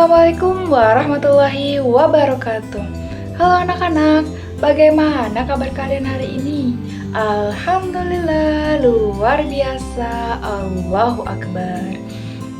Assalamualaikum warahmatullahi wabarakatuh. Halo anak-anak, bagaimana kabar kalian hari ini? Alhamdulillah, luar biasa, Allahu Akbar.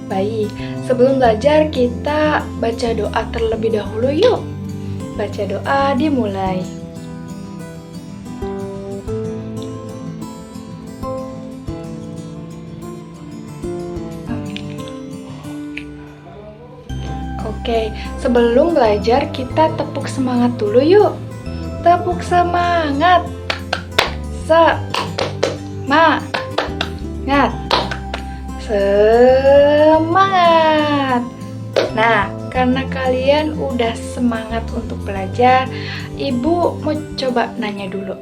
Baik, sebelum belajar kita baca doa terlebih dahulu yuk. Baca doa dimulai. Oke, sebelum belajar kita tepuk semangat dulu yuk. Tepuk semangat. Semangat. Semangat. Nah, karena kalian udah semangat untuk belajar, Ibu mau coba nanya dulu.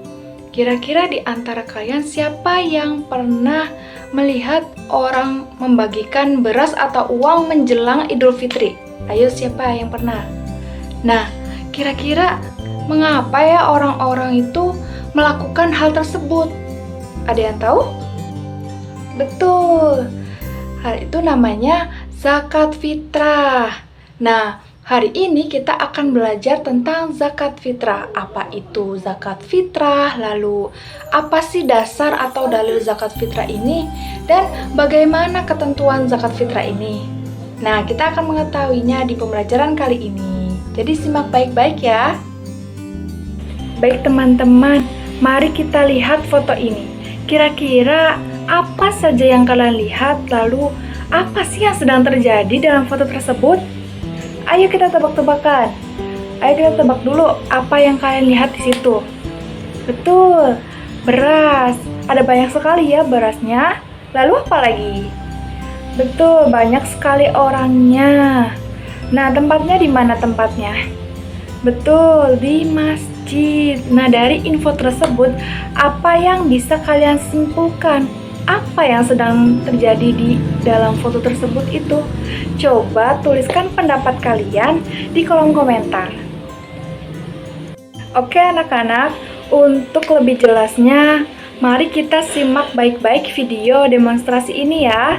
Kira-kira di antara kalian siapa yang pernah melihat orang membagikan beras atau uang menjelang Idul Fitri? Ayo, siapa yang pernah? Nah, kira-kira mengapa ya orang-orang itu melakukan hal tersebut? Ada yang tahu? Betul, hal itu namanya zakat fitrah. Nah, hari ini kita akan belajar tentang zakat fitrah. Apa itu zakat fitrah? Lalu, apa sih dasar atau dalil zakat fitrah ini? Dan bagaimana ketentuan zakat fitrah ini? Nah, kita akan mengetahuinya di pembelajaran kali ini. Jadi simak baik-baik ya. Baik teman-teman, mari kita lihat foto ini. Kira-kira apa saja yang kalian lihat? Lalu, apa sih yang sedang terjadi dalam foto tersebut? Ayo kita tebak-tebakan. Ayo kita tebak dulu apa yang kalian lihat di situ. Betul, beras. Ada banyak sekali ya berasnya. Lalu apa lagi? Betul, banyak sekali orangnya. Nah, tempatnya di mana tempatnya? Betul, di masjid. Nah, dari info tersebut, apa yang bisa kalian simpulkan? Apa yang sedang terjadi di dalam foto tersebut itu? Coba tuliskan pendapat kalian di kolom komentar. Oke anak-anak, untuk lebih jelasnya, mari kita simak baik-baik video demonstrasi ini ya.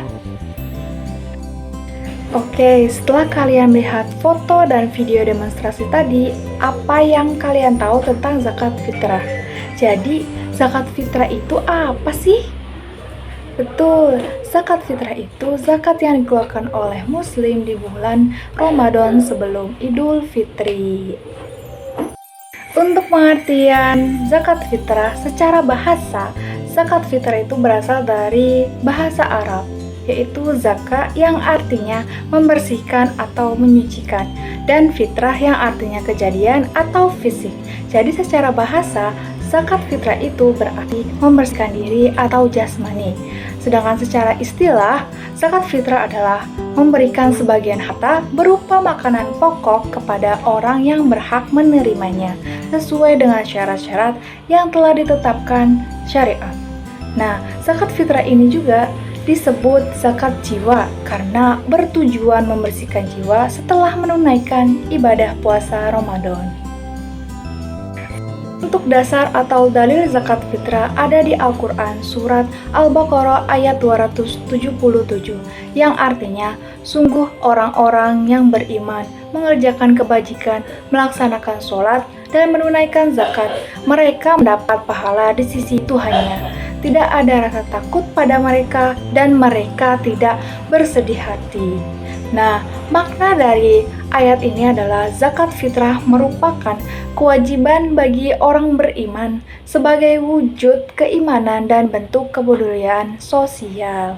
Oke, setelah kalian lihat foto dan video demonstrasi tadi, apa yang kalian tahu tentang zakat fitrah? Jadi, zakat fitrah itu apa sih? Betul, zakat fitrah itu zakat yang dikeluarkan oleh muslim di bulan Ramadan sebelum Idul Fitri. Untuk pengertian zakat fitrah secara bahasa, zakat fitrah itu berasal dari bahasa Arab, yaitu zakat yang artinya membersihkan atau menyucikan, dan fitrah yang artinya kejadian atau fisik. Jadi secara bahasa, zakat fitrah itu berarti membersihkan diri atau jasmani. Sedangkan secara istilah, zakat fitrah adalah memberikan sebagian harta berupa makanan pokok kepada orang yang berhak menerimanya, sesuai dengan syarat-syarat yang telah ditetapkan syariat. Nah, zakat fitrah ini juga disebut zakat jiwa karena bertujuan membersihkan jiwa setelah menunaikan ibadah puasa Ramadan. Untuk dasar atau dalil zakat fitrah ada di Al-Quran surat Al-Baqarah ayat 277 yang artinya, sungguh orang-orang yang beriman mengerjakan kebajikan, melaksanakan sholat, dan menunaikan zakat, mereka mendapat pahala di sisi Tuhannya. Tidak ada rasa takut pada mereka dan mereka tidak bersedih hati. Nah, makna dari ayat ini adalah zakat fitrah merupakan kewajiban bagi orang beriman sebagai wujud keimanan dan bentuk kepedulian sosial.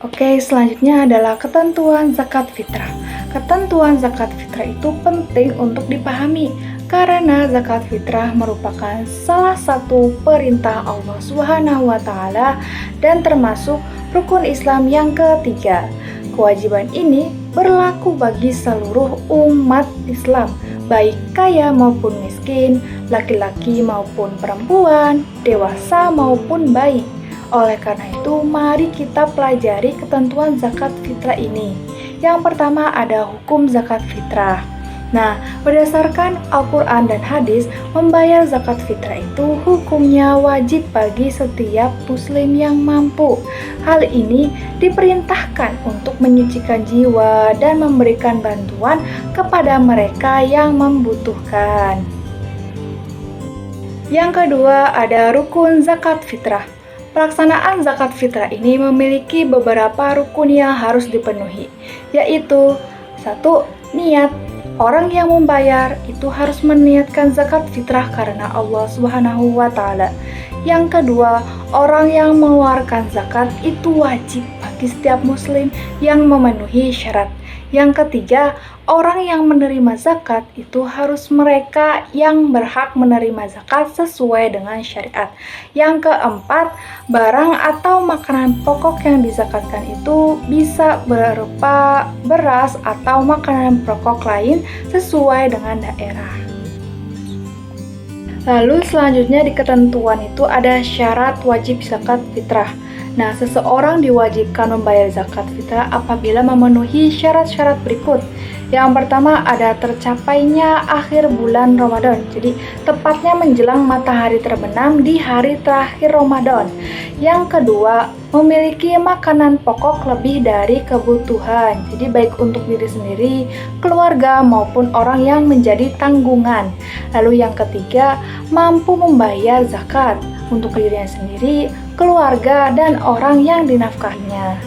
Oke, selanjutnya adalah ketentuan zakat fitrah. Ketentuan zakat fitrah itu penting untuk dipahami karena zakat fitrah merupakan salah satu perintah Allah Subhanahu wa Ta'ala dan termasuk rukun Islam yang ketiga. Kewajiban ini berlaku bagi seluruh umat Islam, baik kaya maupun miskin, laki-laki maupun perempuan, dewasa maupun bayi. Oleh karena itu, mari kita pelajari ketentuan zakat fitrah ini. Yang pertama ada hukum zakat fitrah. Nah, berdasarkan Al-Quran dan hadis, membayar zakat fitrah itu hukumnya wajib bagi setiap muslim yang mampu. Hal ini diperintahkan untuk menyucikan jiwa dan memberikan bantuan kepada mereka yang membutuhkan. Yang kedua, ada rukun zakat fitrah. Pelaksanaan zakat fitrah ini memiliki beberapa rukun yang harus dipenuhi, yaitu 1. Niat. Orang yang membayar itu harus meniatkan zakat fitrah karena Allah Subhanahu wa Ta'ala. Yang kedua, orang yang mengeluarkan zakat itu wajib bagi setiap muslim yang memenuhi syarat. Yang ketiga, orang yang menerima zakat itu harus mereka yang berhak menerima zakat sesuai dengan syariat. Yang keempat, barang atau makanan pokok yang dizakatkan itu bisa berupa beras atau makanan pokok lain sesuai dengan daerah. Lalu selanjutnya di ketentuan itu ada syarat wajib zakat fitrah. Nah, seseorang diwajibkan membayar zakat fitrah apabila memenuhi syarat-syarat berikut. Yang pertama ada tercapainya akhir bulan Ramadan. Jadi, tepatnya menjelang matahari terbenam di hari terakhir Ramadan. Yang kedua, memiliki makanan pokok lebih dari kebutuhan. Jadi, baik untuk diri sendiri, keluarga, maupun orang yang menjadi tanggungan. Lalu yang ketiga, mampu membayar zakat untuk dirinya sendiri, keluarga, dan orang yang dinafkahinya.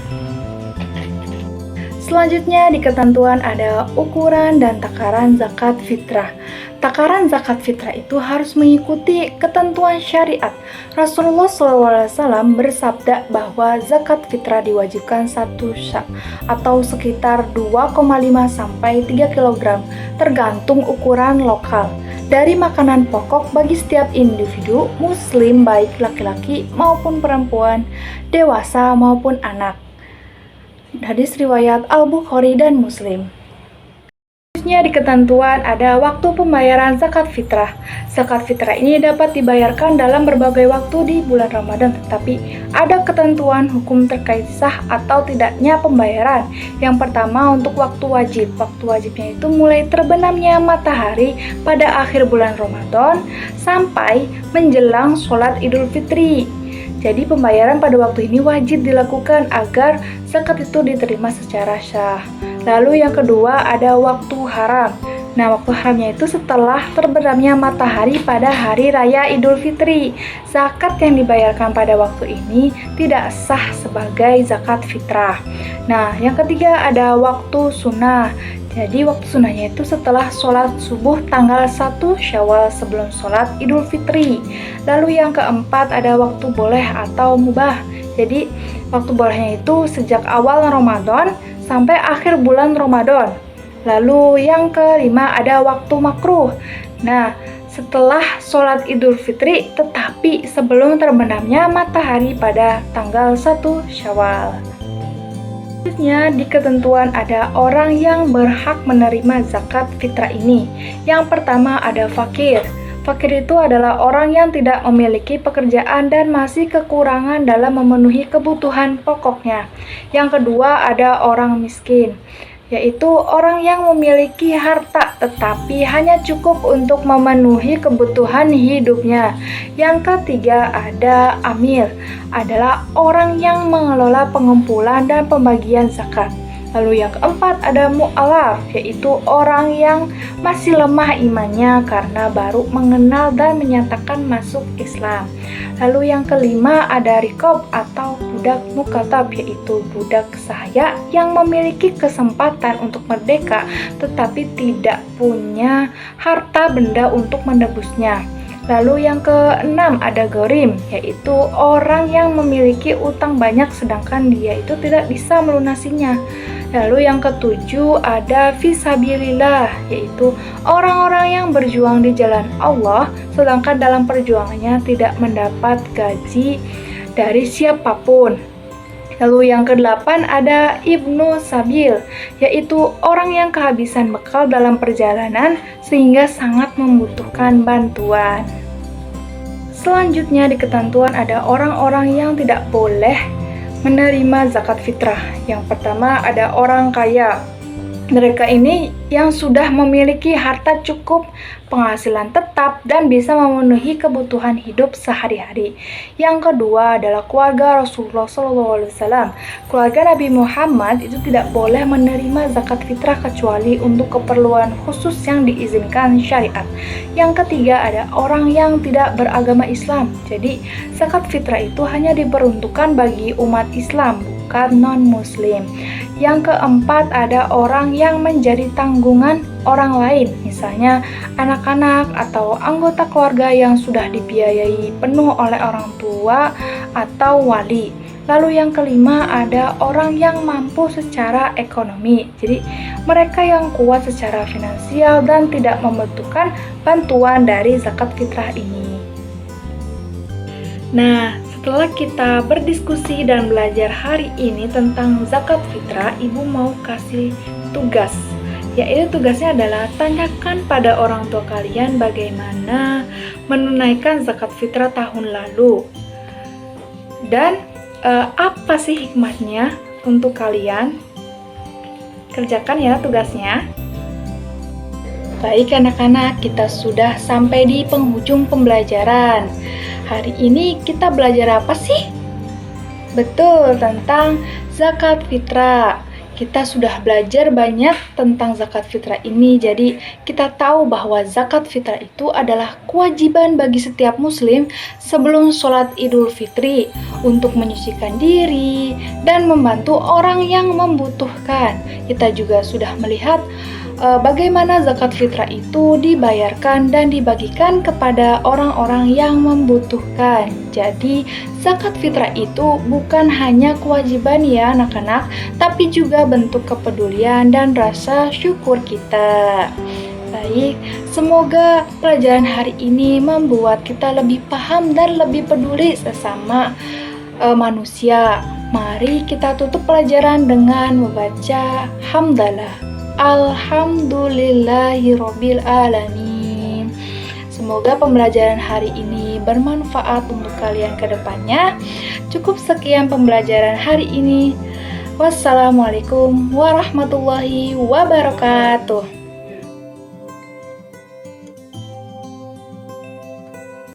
Selanjutnya di ketentuan ada ukuran dan takaran zakat fitrah. Takaran zakat fitrah itu harus mengikuti ketentuan syariat. Rasulullah SAW bersabda bahwa zakat fitrah diwajibkan 1 syak atau sekitar 2,5 sampai 3 kg tergantung ukuran lokal dari makanan pokok bagi setiap individu muslim baik laki-laki maupun perempuan, dewasa maupun anak. Hadis riwayat Al-Bukhari dan Muslim. Selanjutnya di ketentuan ada waktu pembayaran zakat fitrah. Zakat fitrah ini dapat dibayarkan dalam berbagai waktu di bulan Ramadan, tetapi ada ketentuan hukum terkait sah atau tidaknya pembayaran. Yang pertama untuk waktu wajib. Waktu wajibnya itu mulai terbenamnya matahari pada akhir bulan Ramadan sampai menjelang sholat Idul Fitri. Jadi pembayaran pada waktu ini wajib dilakukan agar zakat itu diterima secara sah. Lalu yang kedua ada waktu haram. Nah, waktu haramnya itu setelah terbenamnya matahari pada hari raya Idul Fitri. Zakat yang dibayarkan pada waktu ini tidak sah sebagai zakat fitrah. Nah, yang ketiga ada waktu sunnah. Jadi waktu sunnahnya itu setelah sholat subuh tanggal 1 Syawal sebelum sholat Idul Fitri. Lalu yang keempat ada waktu boleh atau mubah. Jadi waktu bolehnya itu sejak awal Ramadan sampai akhir bulan Ramadan. Lalu yang kelima ada waktu makruh. Nah, setelah sholat Idul Fitri tetapi sebelum terbenamnya matahari pada tanggal 1 Syawal. Selanjutnya di ketentuan ada orang yang berhak menerima zakat fitrah ini. Yang pertama ada fakir. Fakir itu adalah orang yang tidak memiliki pekerjaan dan masih kekurangan dalam memenuhi kebutuhan pokoknya. Yang kedua ada orang miskin, yaitu orang yang memiliki harta tetapi hanya cukup untuk memenuhi kebutuhan hidupnya. Yang ketiga ada amil, adalah orang yang mengelola pengumpulan dan pembagian zakat. Lalu yang keempat ada mu'alaf, yaitu orang yang masih lemah imannya karena baru mengenal dan menyatakan masuk Islam. Lalu yang kelima ada rikob atau budak mukatab, yaitu budak sahaya yang memiliki kesempatan untuk merdeka tetapi tidak punya harta benda untuk menebusnya. Lalu yang keenam ada gorim, yaitu orang yang memiliki utang banyak sedangkan dia itu tidak bisa melunasinya. Lalu yang ketujuh ada fisabilillah, yaitu orang-orang yang berjuang di jalan Allah sedangkan dalam perjuangannya tidak mendapat gaji dari siapapun. Lalu yang kedelapan ada ibnu sabil, yaitu orang yang kehabisan bekal dalam perjalanan sehingga sangat membutuhkan bantuan. Selanjutnya di ketentuan ada orang-orang yang tidak boleh menerima zakat fitrah. Yang pertama ada orang kaya. Mereka ini yang sudah memiliki harta cukup, penghasilan tetap, dan bisa memenuhi kebutuhan hidup sehari-hari. Yang kedua adalah keluarga Rasulullah SAW. Keluarga Nabi Muhammad itu tidak boleh menerima zakat fitrah kecuali untuk keperluan khusus yang diizinkan syariat. Yang ketiga ada orang yang tidak beragama Islam. Jadi zakat fitrah itu hanya diperuntukkan bagi umat Islam, bukan non-muslim. Yang keempat ada orang yang menjadi tanggungan orang lain, misalnya anak-anak atau anggota keluarga yang sudah dibiayai penuh oleh orang tua atau wali. Lalu yang kelima ada orang yang mampu secara ekonomi, jadi mereka yang kuat secara finansial dan tidak membutuhkan bantuan dari zakat fitrah ini. Nah, setelah kita berdiskusi dan belajar hari ini tentang zakat fitrah, Ibu mau kasih tugas, yaitu tugasnya adalah tanyakan pada orang tua kalian bagaimana menunaikan zakat fitrah tahun lalu. Dan apa sih hikmahnya untuk kalian? Kerjakan ya tugasnya. Baik anak-anak, kita sudah sampai di penghujung pembelajaran. Hari ini kita belajar apa sih? Betul, tentang zakat fitrah. Kita sudah belajar banyak tentang zakat fitrah ini, jadi kita tahu bahwa zakat fitrah itu adalah kewajiban bagi setiap muslim sebelum sholat Idul Fitri untuk menyucikan diri dan membantu orang yang membutuhkan. Kita juga sudah melihat bagaimana zakat fitrah itu dibayarkan dan dibagikan kepada orang-orang yang membutuhkan. Jadi, zakat fitrah itu bukan hanya kewajiban ya anak-anak, tapi juga bentuk kepedulian dan rasa syukur kita. Baik, semoga pelajaran hari ini membuat kita lebih paham dan lebih peduli sesama manusia. Mari kita tutup pelajaran dengan membaca hamdalah. Alhamdulillahirabbil alamin. Semoga pembelajaran hari ini bermanfaat untuk kalian ke depannya. Cukup sekian pembelajaran hari ini. Wassalamualaikum warahmatullahi wabarakatuh.